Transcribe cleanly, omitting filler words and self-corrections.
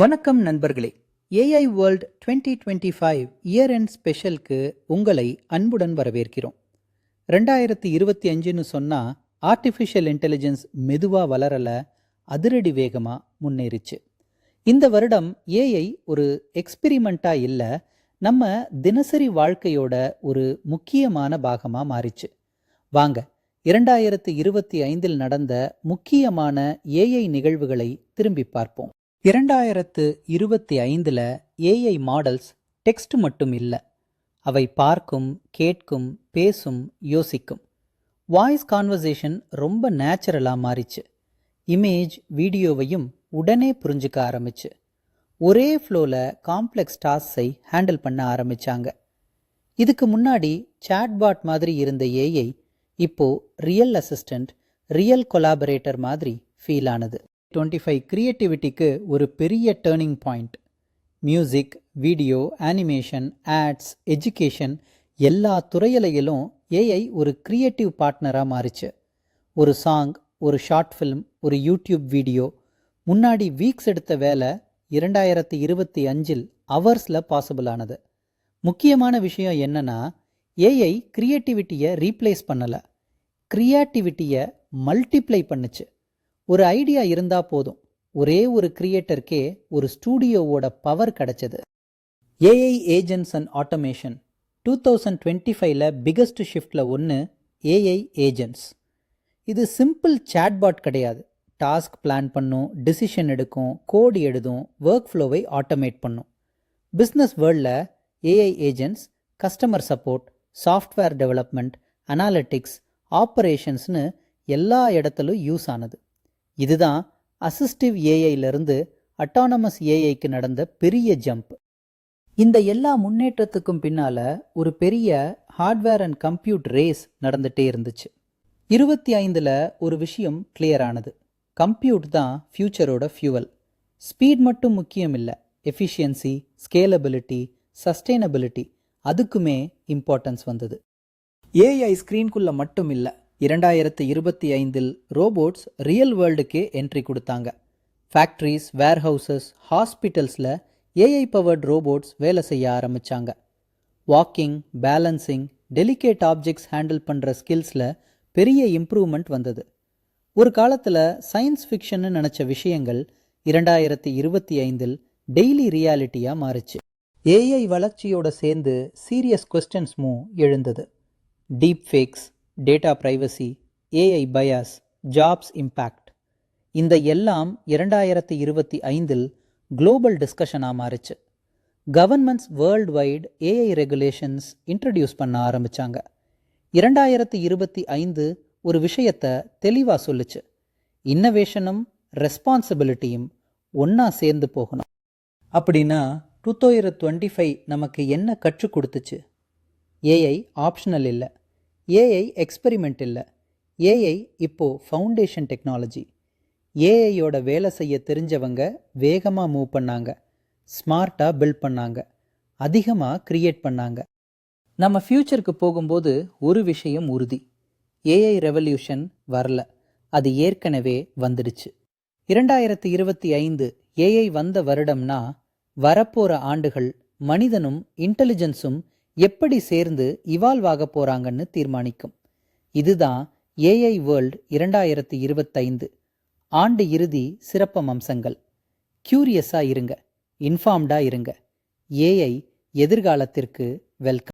வணக்கம் நண்பர்களே. AI world 2025 year end ஸ்பெஷலுக்கு உங்களை அன்புடன் வரவேற்கிறோம். 2025ன்னு சொன்னால் ஆர்டிஃபிஷியல் இன்டெலிஜென்ஸ் மெதுவாக வளரல, அதிரடி வேகமாக முன்னேறிச்சு. இந்த வருடம் ஏஐ ஒரு எக்ஸ்பிரிமெண்ட்டாக இல்லை, நம்ம தினசரி வாழ்க்கையோட ஒரு முக்கியமான பாகமாக மாறிச்சு. வாங்க 2025 நடந்த முக்கியமான ஏஐ நிகழ்வுகளை திரும்பி பார்ப்போம். 2025 ஏஐ மாடல்ஸ் டெக்ஸ்ட் மட்டும் இல்லை, அவை பார்க்கும், கேட்கும், பேசும், யோசிக்கும். வாய்ஸ் கான்வர்சேஷன் ரொம்ப நேச்சுரலாக மாறிச்சு. இமேஜ், வீடியோவையும் உடனே புரிஞ்சுக்க ஆரம்பிச்சு. ஒரே ஃப்ளோவில் காம்ப்ளெக்ஸ் டாஸ்கை ஹேண்டில் பண்ண ஆரம்பித்தாங்க. இதுக்கு முன்னாடி சாட்பாட் மாதிரி இருந்த ஏஐ இப்போ ரியல் அசிஸ்டண்ட், ரியல் கொலாபரேட்டர் மாதிரி ஃபீல் ஆனது. 25 கிரியேட்டிவிட்டிக்கு ஒரு பெரிய turning point. Music, video, animation, ads, education எல்லா துறையிலையிலும் ஏஐ ஒரு கிரியேட்டிவ் பார்ட்னராக மாறிச்சு. ஒரு சாங், ஒரு ஷார்ட் ஃபிலிம், ஒரு யூடியூப் வீடியோ முன்னாடி வீக்ஸ் எடுத்த வேலை 2025 ஹவர்ஸில் பாசிபிள் ஆனது. முக்கியமான விஷயம் என்னன்னா, ஏஐ கிரியேட்டிவிட்டியை ரீப்ளேஸ் பண்ணலை, கிரியேட்டிவிட்டியை மல்டிப்ளை பண்ணுச்சு. ஒரு ஐடியா இருந்தால் போதும், ஒரே ஒரு கிரியேட்டருக்கே ஒரு ஸ்டூடியோவோட பவர் கிடைச்சது. AI agents and automation 2025 biggest ஷிஃப்டில் ஒன்று ஏஐ ஏஜென்ட்ஸ். இது சிம்பிள் சாட்பாட் கிடையாது. டாஸ்க் பிளான் பண்ணும், டிசிஷன் எடுக்கும், கோடு எழுதும், ஒர்க் ஃப்ளோவை ஆட்டோமேட் பண்ணும். பிஸ்னஸ் வேர்ல்டில் AI agents customer support, software development, analytics, ஆப்பரேஷன்ஸ்னு எல்லா இடத்துலும் யூஸ் ஆனது. இதுதான் அசிஸ்டிவ் ஏஐலேருந்து அட்டானமஸ் ஏஐக்கு நடந்த பெரிய ஜம்ப். இந்த எல்லா முன்னேற்றத்துக்கும் பின்னால் ஒரு பெரிய ஹார்ட்வேர் அண்ட் கம்ப்யூட் ரேஸ் நடந்துகிட்டே இருந்துச்சு. 25 ஒரு விஷயம் கிளியர் ஆனது. கம்ப்யூட் தான் ஃப்யூச்சரோட ஃபியூவல். ஸ்பீட் மட்டும் முக்கியம் இல்லை, எஃபிஷியன்சி, ஸ்கேலபிலிட்டி, சஸ்டெயினபிலிட்டி அதுக்குமே இம்பார்ட்டன்ஸ் வந்தது. ஏஐ ஸ்க்ரீன்குள்ளே மட்டும் இல்லை, 2025 ரோபோட்ஸ் ரியல் வேர்ல்டுக்கே என்ட்ரி கொடுத்தாங்க. ஃபேக்ட்ரிஸ், வேர்ஹவுசஸ், ஹாஸ்பிட்டல்ஸில் ஏஐ பவர்ட் ரோபோட்ஸ் வேலை செய்ய ஆரம்பித்தாங்க. Walking, balancing, delicate objects handle பண்ணுற ஸ்கில்ஸில் பெரிய இம்ப்ரூவ்மெண்ட் வந்தது. ஒரு காலத்தில் சயின்ஸ் ஃபிக்ஷன்னு நினச்ச விஷயங்கள் 2025 டெய்லி ரியாலிட்டியாக மாறிச்சு. ஏஐ வளர்ச்சியோட சேர்ந்து சீரியஸ் கொஸ்டின்ஸும் எழுந்தது. Deep fakes, data privacy, AI bias, jobs impact, இந்த எல்லாம் 2025 குளோபல் டிஸ்கஷனாக மாறிச்சு. Governments worldwide AI regulations introduce பண்ண ஆரம்பித்தாங்க. 2025 ஒரு விஷயத்தை தெளிவாக சொல்லுச்சு: இன்னோவேஷனும் ரெஸ்பான்சிபிலிட்டியும் ஒன்றா சேர்ந்து போகணும். அப்படின்னா 2025 நமக்கு என்ன கற்றுக் கொடுத்துச்சு? ஏஐ ஆப்ஷனல் இல்லை, ஏஐ எக்ஸ்பெரிமெண்ட் இல்லை, ஏஐ இப்போது ஃபவுண்டேஷன் டெக்னாலஜி. ஏஐயோட வேலை செய்ய தெரிஞ்சவங்க வேகமாக மூவ் பண்ணாங்க, ஸ்மார்ட்டாக பில்ட் பண்ணாங்க, அதிகமாக க்ரியேட் பண்ணாங்க. நம்ம ஃப்யூச்சருக்கு போகும்போது ஒரு விஷயம் உறுதி: ஏஐ ரெவல்யூஷன் வரல, அது ஏற்கனவே வந்துடுச்சு. 2025 ஏஐ வந்த வருடம்னா, வரப்போகிற ஆண்டுகள் மனிதனும் இன்டெலிஜென்ஸும் எப்படி சேர்ந்து இவால்வ் ஆக போகிறாங்கன்னு தீர்மானிக்கும். இதுதான் ஏஐ வேர்ல்ட் 2025 ஆண்டு இறுதி சிறப்பம்சங்கள். கியூரியஸாக இருங்க, இன்ஃபார்ம்டாக இருங்க. ஏஐ எதிர்காலத்திற்கு வெல்கம்.